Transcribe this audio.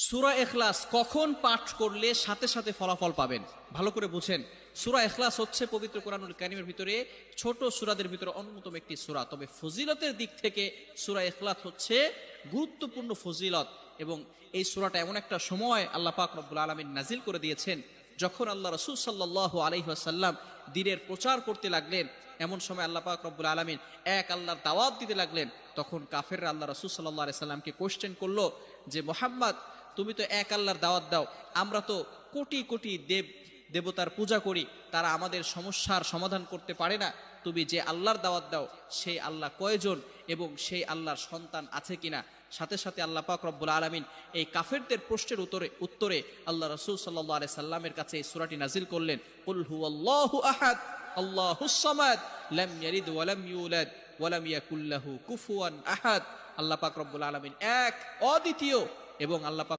সূরা ইখলাস কখন পাঠ করলে সাথে সাথে ফলাফল পাবেন, ভালো করে বুঝেন। সূরা ইখলাস হচ্ছে পবিত্র কোরআনুল কারীমের ভিতরে ছোট সূরাদের ভিতরে অন্যতম একটি সূরা। তবে ফজিলতের দিক থেকে সূরা ইখলাস হচ্ছে গুরুত্বপূর্ণ ফজিলত, এবং এই সূরাটা এমন একটা সময় আল্লাহ পাক রব্বুল আলামিন নাজিল করে দিয়েছেন যখন আল্লাহ রাসূল সাল্লাল্লাহু আলাইহি ওয়াসাল্লাম দ্বীনের প্রচার করতে লাগলেন। এমন সময় আল্লাহ পাক রব্বুল আলামিন এক আল্লাহর দাওয়াত দিতে লাগলেন। তখন কাফেররা আল্লাহ রাসূল সাল্লাল্লাহু আলাইহি সাল্লামকে কোশ্চেন করলো যে মুহাম্মদ, তুমি তো এক আল্লাহর দাওয়াত দাও, আমরা তো কোটি কোটি দেবতার পূজা করি, তারা আমাদের সমস্যার সমাধান করতে পারে না। তুমি যে আল্লাহর দাওয়াত দাও সেই আল্লাহ কয়জন এবং সেই আল্লাহর সন্তান আছে কিনা? সাথে সাথে আল্লাহ পাক রব্বুল আলামিন এই কাফেরদের প্রশ্নের উত্তরে আল্লাহ রাসূল সাল্লাল্লাহু আলাইহি সাল্লামের কাছে এই সূরাটি নাজিল করলেন, কুল হুয়াল্লাহু আহাদ আল্লাহুস সামাদ লাম ইয়ালিদ ওয়া লাম ইউলাদ ওয়া লাম ইয়াকুল লাহু কুফুয়ান আহাদ। আল্লাহ পাক রব্বুল আলামিন এক, অদ্বিতীয়, এবং আল্লাহ পাক